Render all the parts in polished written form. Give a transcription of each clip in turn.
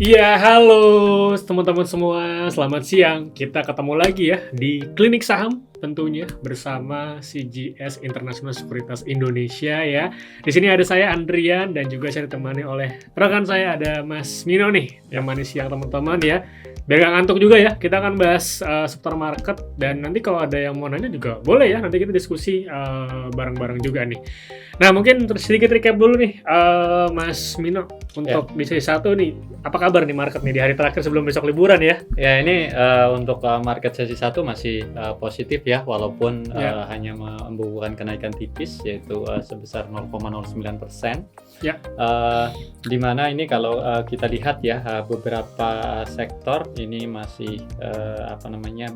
Iya, halo teman-teman semua, selamat siang. Kita ketemu lagi ya di Klinik Saham tentunya bersama CGS International Sekuritas Indonesia ya. Di sini ada saya Andrian dan juga saya ditemani oleh rekan saya ada Mas Mino nih. Yang manis siang teman-teman ya. Biar gak ngantuk juga ya, kita akan bahas seputar market dan nanti kalau ada yang mau nanya juga boleh ya, nanti kita diskusi bareng-bareng juga nih. Nah, mungkin sedikit recap dulu nih, Mas Mino, untuk di sesi 1 nih, apa kabar nih market nih di hari terakhir sebelum besok liburan ya? Ya ini untuk market sesi 1 masih positif ya, walaupun hanya membukukan kenaikan tipis yaitu sebesar 0,09%. Ya. Di mana ini kalau kita lihat ya beberapa sektor ini masih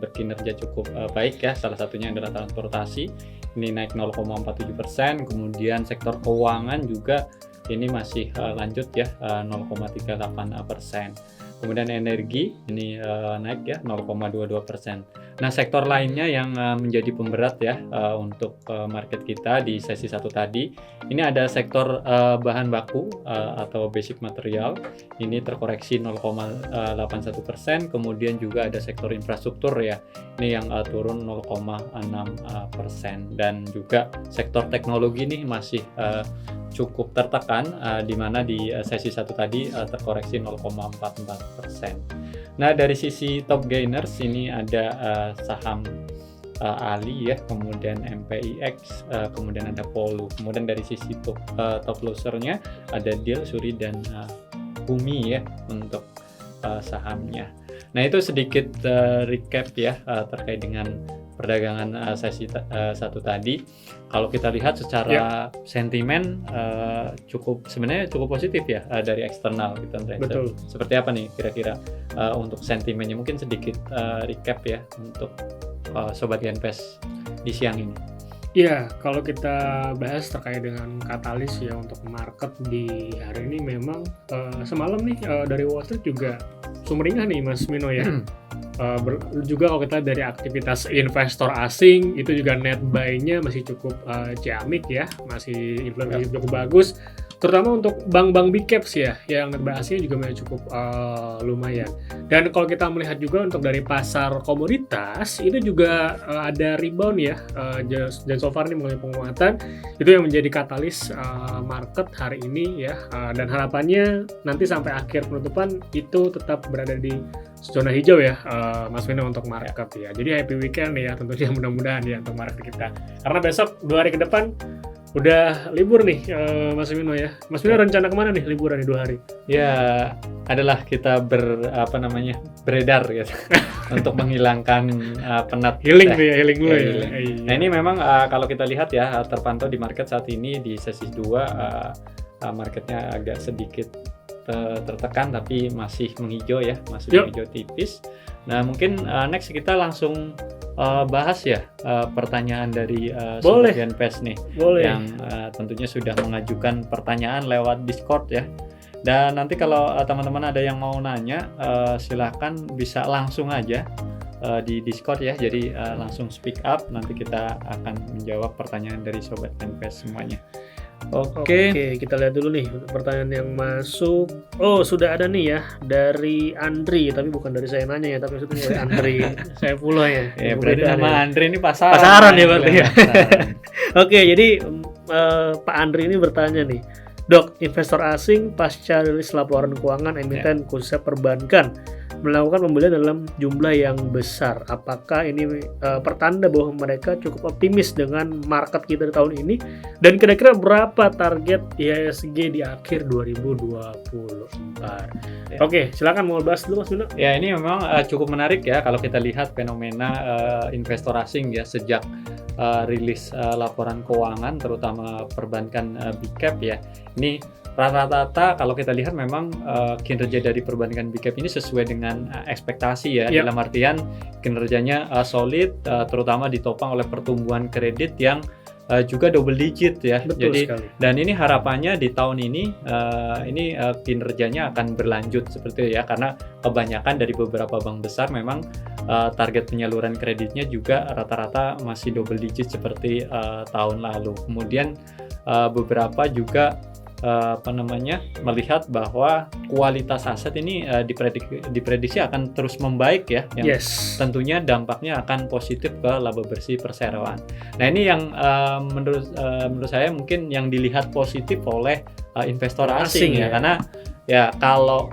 berkinerja cukup baik ya. Salah satunya adalah transportasi, ini naik 0,47%. Kemudian sektor keuangan juga ini masih lanjut ya 0,38%. Kemudian energi ini naik ya 0,22%. Nah, sektor lainnya yang menjadi pemberat ya untuk market kita di sesi 1 tadi, ini ada sektor bahan baku atau basic material, ini terkoreksi 0,81%. Kemudian juga ada sektor infrastruktur ya, ini yang turun 0,6%. Dan juga sektor teknologi nih masih cukup tertekan, di mana di sesi 1 tadi terkoreksi 0,44%. Nah, dari sisi top gainers ini ada saham Ali ya, kemudian MPIX, kemudian ada Polu. Kemudian dari sisi top losernya ada Dil, Suri, dan Bumi ya untuk sahamnya. Nah, itu sedikit recap ya terkait dengan perdagangan sesi 1 tadi. Kalau kita lihat secara sentimen sebenarnya cukup positif ya dari eksternal gitu. Betul. Seperti apa nih kira-kira untuk sentimennya? Mungkin sedikit recap ya untuk Sobat Genpes di siang ini. Iya, kalau kita bahas terkait dengan katalis ya untuk market di hari ini memang semalam nih dari Wall Street juga sumringah nih Mas Mino ya. Juga kalau kita dari aktivitas investor asing itu juga net buy-nya masih cukup ciamik ya, masih inflasi cukup bagus, terutama untuk bank-bank big caps ya, yang net buy asingnya juga masih cukup lumayan. Dan kalau kita melihat juga untuk dari pasar komoditas itu juga ada rebound ya, dan so far ini mengalami penguatan, itu yang menjadi katalis market hari ini ya, dan harapannya nanti sampai akhir penutupan itu tetap berada di zona hijau ya, Mas Mino untuk market ya. Jadi happy weekend ya tentunya, mudah-mudahan ya untuk market kita. Karena besok 2 hari ke depan udah libur nih Mas Mino ya. Mas Mino rencana kemana nih liburan nih 2 hari? Ya adalah kita beredar gitu untuk menghilangkan penat. Healing tuh ya, healing dulu ya. Nah, ini memang kalau kita lihat ya terpantau di market saat ini di sesi 2 marketnya agak sedikit tertekan tapi masih menghijau ya, masih menghijau tipis. Nah, mungkin next kita langsung bahas ya pertanyaan dari Sobat Genpes nih. Boleh. Yang tentunya sudah mengajukan pertanyaan lewat Discord ya. Dan nanti kalau teman-teman ada yang mau nanya silahkan bisa langsung aja di Discord ya. Jadi langsung speak up, nanti kita akan menjawab pertanyaan dari Sobat Genpes semuanya. Oke, kita lihat dulu nih pertanyaan yang masuk. Oh, sudah ada nih ya dari Andri, tapi bukan dari saya nanya ya, tapi maksudnya dari Andri. Saya pula ya. Ya, berarti nama Andri ini pasaran. Pasaran ya berarti ya. Oke, jadi Pak Andri ini bertanya nih, Dok, investor asing pasca rilis laporan keuangan emiten khususnya perbankan melakukan pembelian dalam jumlah yang besar. Apakah ini pertanda bahwa mereka cukup optimis dengan market kita di tahun ini? Dan kira-kira berapa target IHSG di akhir 2024? Oke, silakan mau bahas dulu Mas Bino. Ya, ini memang cukup menarik ya kalau kita lihat fenomena investor asing ya sejak rilis laporan keuangan terutama perbankan big cap ya. Ini rata-rata kalau kita lihat memang kinerja dari perbankan big cap ini sesuai dengan ekspektasi ya. Dalam artian kinerjanya solid, terutama ditopang oleh pertumbuhan kredit yang juga double digit ya. Betul Jadi sekali. Dan ini harapannya di tahun ini kinerjanya akan berlanjut seperti itu ya, karena kebanyakan dari beberapa bank besar memang target penyaluran kreditnya juga rata-rata masih double digit seperti tahun lalu. Kemudian beberapa juga melihat bahwa kualitas aset ini diprediksi akan terus membaik ya, yang tentunya dampaknya akan positif ke laba bersih perseroan. Nah ini yang menurut saya mungkin yang dilihat positif oleh investor asing ya, karena ya kalau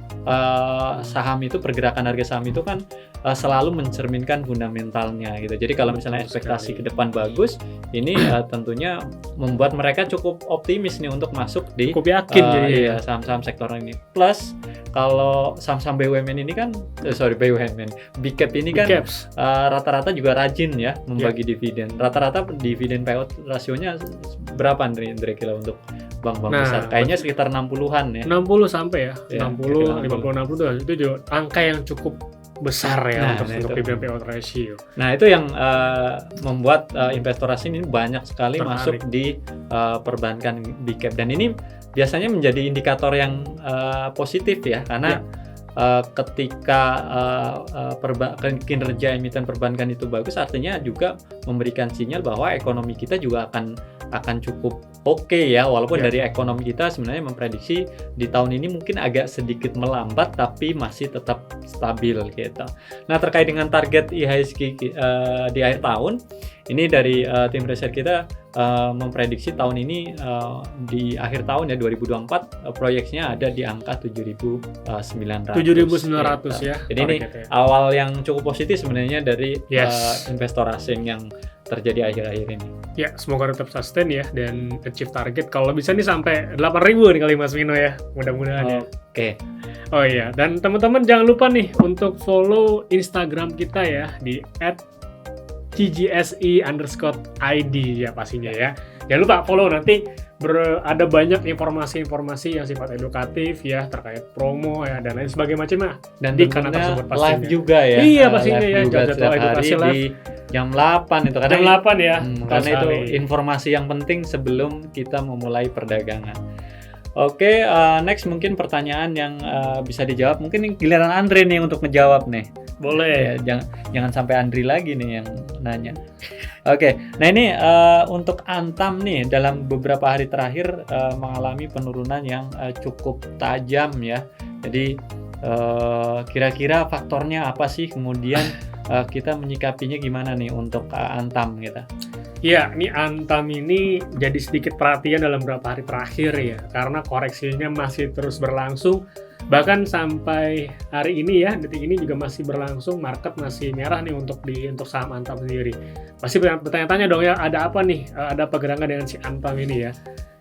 saham itu, pergerakan harga saham itu kan selalu mencerminkan fundamentalnya gitu. Jadi kalau misalnya ekspektasi ke depan bagus, ini tentunya membuat mereka cukup optimis nih untuk masuk di yakin saham-saham sektor ini. Plus kalau saham-saham BUMN ini kan Big Cap ini kan rata-rata juga rajin ya membagi dividen. Rata-rata dividen payout rasionya berapa Andre kira untuk bank-bank besar? Kayaknya sekitar 60-an ya. 60 sampai ya. 60, 50, 60 itu juga angka yang cukup besar ya untuk dividend payout ratio. Nah itu yang membuat investor asing ini banyak sekali masuk di perbankan Big Cap, dan ini biasanya menjadi indikator yang positif ya, karena ketika kinerja emiten perbankan itu bagus, artinya juga memberikan sinyal bahwa ekonomi kita juga akan cukup oke ya, walaupun dari ekonomi kita sebenarnya memprediksi di tahun ini mungkin agak sedikit melambat tapi masih tetap stabil gitu. Nah terkait dengan target IHSG di akhir tahun ini, dari tim riset kita memprediksi tahun ini di akhir tahun ya 2024 proyeksinya ada di angka 7.900 ya. Jadi ini awal yang cukup positif sebenarnya dari investor asing yang terjadi akhir-akhir ini. Ya, semoga tetap sustain ya dan achieve target. Kalau bisa nih sampai 8.000 nih kali Mas Mino ya. Mudah-mudahan ya. Oke. Oh iya, dan teman-teman jangan lupa nih untuk follow Instagram kita ya di @tgsi_id ya pastinya ya. Jangan lupa follow, nanti ada banyak informasi-informasi yang sifat edukatif ya, terkait promo ya dan lain sebagainya macam. Dan di kanal tersebut pastinya live juga ya. Iya pastinya ya, jadwal edukasi live jam 8 itu, karena jam 8 ya. Karena itu informasi yang penting sebelum kita memulai perdagangan. Oke, next mungkin pertanyaan yang bisa dijawab, mungkin giliran Andre nih untuk menjawab nih. Boleh. Ya, jangan sampai Andri lagi nih yang nanya. Oke, nah ini untuk Antam nih dalam beberapa hari terakhir mengalami penurunan yang cukup tajam ya. Jadi kira-kira faktornya apa sih, kemudian kita menyikapinya gimana nih untuk Antam gitu? Ya, ini Antam ini jadi sedikit perhatian dalam beberapa hari terakhir ya, karena koreksinya masih terus berlangsung. Bahkan sampai hari ini ya, detik ini juga masih berlangsung, market masih merah nih untuk saham Antam sendiri. Pasti bertanya-tanya dong ya, ada apa nih, ada apa gerangan dengan si Antam ini ya.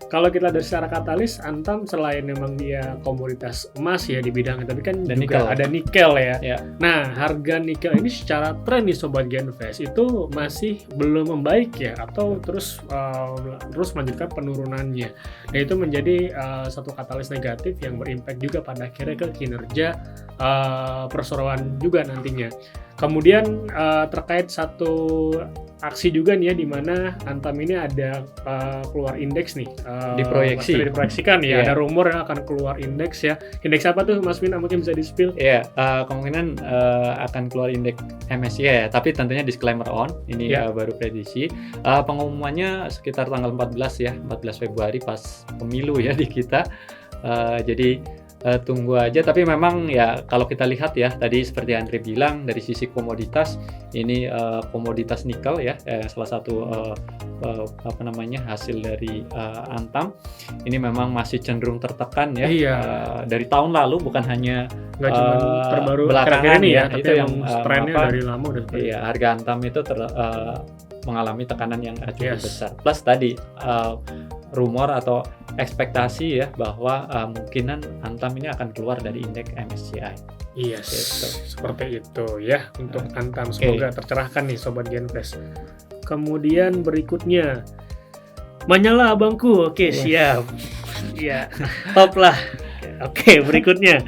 Kalau kita dari secara katalis, Antam selain memang dia komoditas emas ya di bidangnya, tapi kan dan juga ada nikel ya. Nah, harga nikel ini secara tren nih Sobat Genvest itu masih belum membaik ya, atau terus melanjutkan penurunannya. Nah, itu menjadi satu katalis negatif yang berimpak juga pada akhirnya ke kinerja perseroan juga nantinya. Kemudian terkait satu aksi juga nih ya, di mana Antam ini ada keluar indeks nih, diproyeksikan ya, ada rumor yang akan keluar indeks ya. Indeks apa tuh Mas Mina, mungkin bisa di-spill? Iya, kemungkinan akan keluar indeks MSCI ya, tapi tentunya disclaimer ini baru prediksi. Pengumumannya sekitar tanggal 14 ya, 14 Februari pas pemilu ya di kita. Jadi tunggu aja, tapi memang ya kalau kita lihat ya tadi seperti Andre bilang, dari sisi komoditas ini komoditas nikel ya, salah satu hasil dari Antam ini memang masih cenderung tertekan ya. Dari tahun lalu, bukan hanya terbaru belakangan ini ya, tapi itu yang trennya dari lama udah. Iya, harga Antam itu mengalami tekanan yang cukup besar. Plus tadi rumor atau ekspektasi ya bahwa kemungkinan Antam ini akan keluar dari indeks MSCI. Yes, gitu. Seperti itu ya untuk Antam. Semoga tercerahkan nih Sobat Genvest. Kemudian berikutnya, Manyala abangku. Oke, siap. Ya, top lah. Oke, berikutnya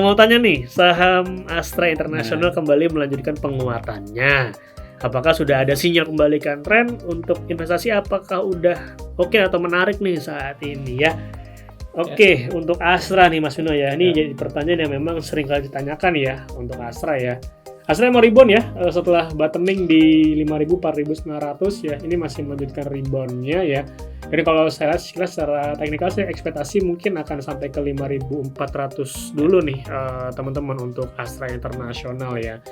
mau tanya nih, saham Astra International kembali melanjutkan penguatannya. Apakah sudah ada sinyal kembalikan tren untuk investasi? Apakah udah oke atau menarik nih saat ini ya? Oke, untuk Astra nih Mas Vino ya. Ini jadi pertanyaan yang memang sering kali ditanyakan ya untuk Astra ya. Astra mau rebound ya setelah bottoming di 5.000 4.900 ya, ini masih melanjutkan reboundnya ya. Jadi kalau saya lihat secara teknikal saya ekspektasi mungkin akan sampai ke 5.400 dulu nih teman-teman untuk Astra Internasional ya.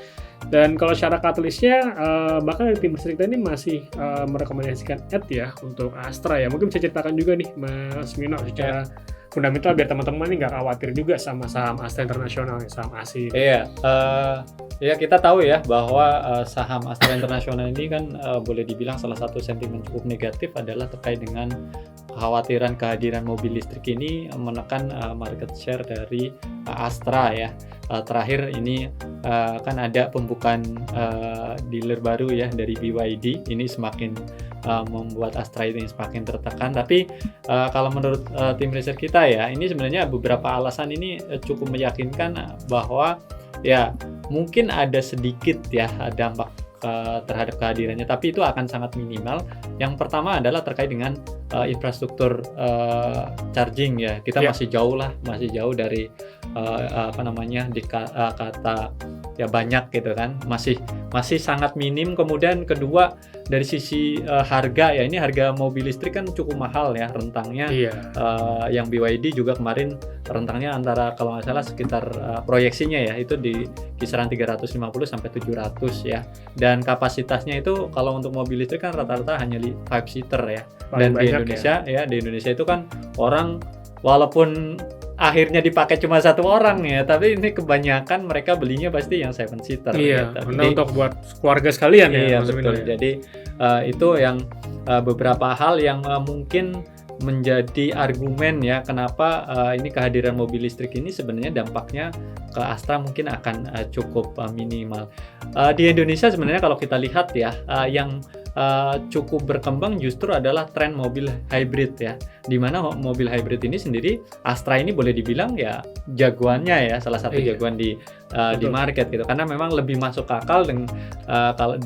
Dan kalau secara katalisnya bahkan dari tim riset kita ini masih merekomendasikan add ya untuk Astra ya. Mungkin bisa ceritakan juga nih Mas Mino secara fundamental biar teman-teman ini nggak khawatir juga sama saham Astra Internasional, saham ASI. Iya, ya kita tahu ya bahwa saham Astra Internasional ini kan boleh dibilang salah satu sentimen cukup negatif adalah terkait dengan kekhawatiran kehadiran mobil listrik ini menekan market share dari Astra ya. Terakhir ini kan ada pembukaan dealer baru ya dari BYD, ini semakin membuat Astra ini semakin tertekan. Tapi kalau menurut tim riset kita ya, ini sebenarnya beberapa alasan ini cukup meyakinkan bahwa ya mungkin ada sedikit ya dampak terhadap kehadirannya, tapi itu akan sangat minimal. Yang pertama adalah terkait dengan infrastruktur charging ya. Kita masih jauh dari kata ya banyak gitu kan, masih sangat minim. Kemudian kedua dari sisi harga ya, ini harga mobil listrik kan cukup mahal ya rentangnya. Yang BYD juga kemarin rentangnya antara kalau nggak salah sekitar proyeksinya ya itu di kisaran 350 sampai 700 ya. Dan kapasitasnya itu kalau untuk mobil listrik kan rata-rata hanya 5 seater ya. Dan di Indonesia ya, di Indonesia itu kan orang walaupun akhirnya dipakai cuma satu orang ya, tapi ini kebanyakan mereka belinya pasti yang 7 seater. Iya, ya. benar, untuk buat keluarga sekalian ya. Iya betul. Ya. Jadi itu yang beberapa hal yang mungkin menjadi argumen ya kenapa ini kehadiran mobil listrik ini sebenarnya dampaknya ke Astra mungkin akan cukup minimal. Di Indonesia sebenarnya kalau kita lihat ya yang cukup berkembang justru adalah tren mobil hybrid ya, dimana mobil hybrid ini sendiri Astra ini boleh dibilang ya jagoannya ya, salah satu jagoan di market gitu, karena memang lebih masuk akal dengan kalau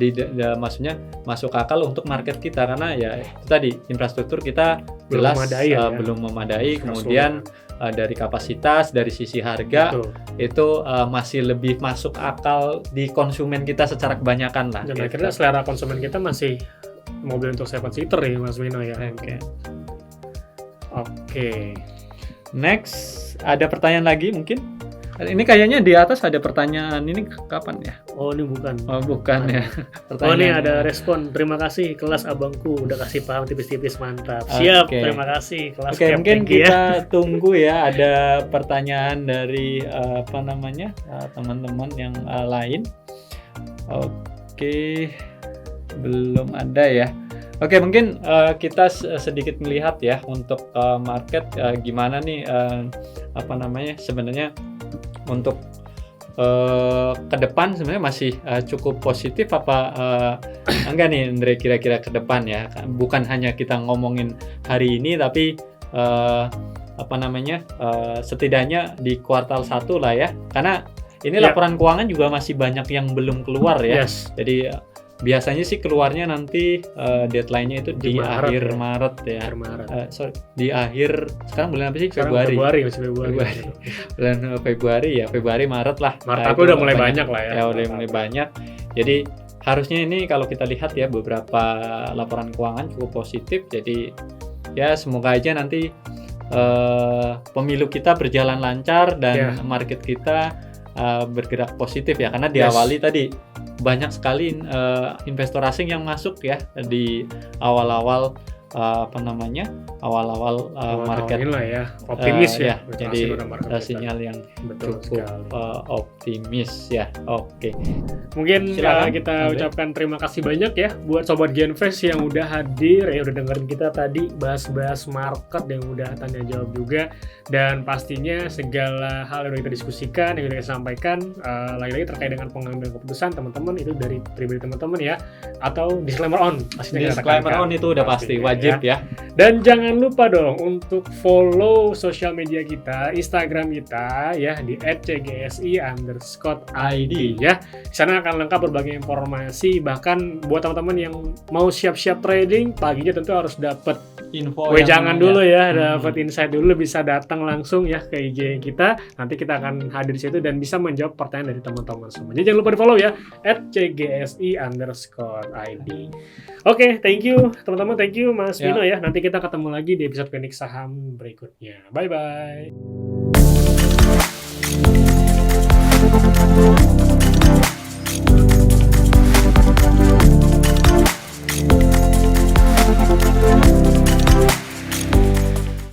maksudnya masuk akal untuk market kita, karena ya itu tadi infrastruktur kita jelas belum memadai, kemudian dari kapasitas, dari sisi harga itu masih lebih masuk akal di konsumen kita secara kebanyakan lah. Dan akhirnya selera konsumen kita masih mobil untuk 7 seater ya Mas Mino ya. Oke. Next, ada pertanyaan lagi mungkin? Ini kayaknya di atas ada pertanyaan, ini kapan ya? Oh ini bukan. Oh bukan ya. Oh ini ada respon. Terima kasih kelas abangku udah kasih paham tipis-tipis, mantap. Siap, terima kasih kelas. Oke, mungkin kita tunggu ya ada pertanyaan dari teman-teman yang lain. Oke, belum ada ya. Oke, mungkin kita sedikit melihat ya untuk market gimana nih sebenarnya untuk ke depan sebenarnya masih cukup positif apa enggak nih Andre, kira-kira ke depan ya, bukan hanya kita ngomongin hari ini tapi setidaknya di kuartal 1 lah ya, karena ini laporan keuangan juga masih banyak yang belum keluar ya. Jadi biasanya sih keluarnya nanti deadline-nya itu di akhir Maret ya. Di akhir, sekarang bulan apa sih? Februari. Bulan Februari Maret lah. Maret tapi udah mulai banyak lah ya. Ya udah mulai banyak. Jadi harusnya ini kalau kita lihat ya beberapa laporan keuangan cukup positif. Jadi ya semoga aja nanti pemilu kita berjalan lancar dan market kita bergerak positif ya, karena diawali tadi banyak sekali investor asing yang masuk ya di awal-awal market ya, optimis ya. Jadi sinyal yang cukup optimis ya. Oke. Mungkin kita ucapkan terima kasih banyak ya buat sobat Genvest yang udah hadir ya, udah dengerin kita tadi bahas-bahas market, yang udah tanya jawab juga, dan pastinya segala hal yang udah kita diskusikan, yang udah kita sampaikan lagi-lagi terkait dengan pengambilan keputusan teman-teman itu dari pribadi teman-teman ya, atau disclaimer on. Disclaimer on itu udah pasti wajib Wajib ya. Dan jangan lupa dong untuk follow sosial media kita, Instagram kita ya di @cgsi_id ya. Di sana akan lengkap berbagai informasi, bahkan buat teman-teman yang mau siap-siap trading paginya tentu harus dapat Info jangan dulu ya, Hmm. dapat insight dulu, bisa datang langsung ya ke IG kita. Nanti kita akan hadir di situ dan bisa menjawab pertanyaan dari teman-teman semua. Jadi jangan lupa di-follow ya @cgsi_id. Oke, thank you teman-teman, thank you Mas Ya. Vino ya. Nanti kita ketemu lagi di episode Klinik Saham berikutnya. Bye bye.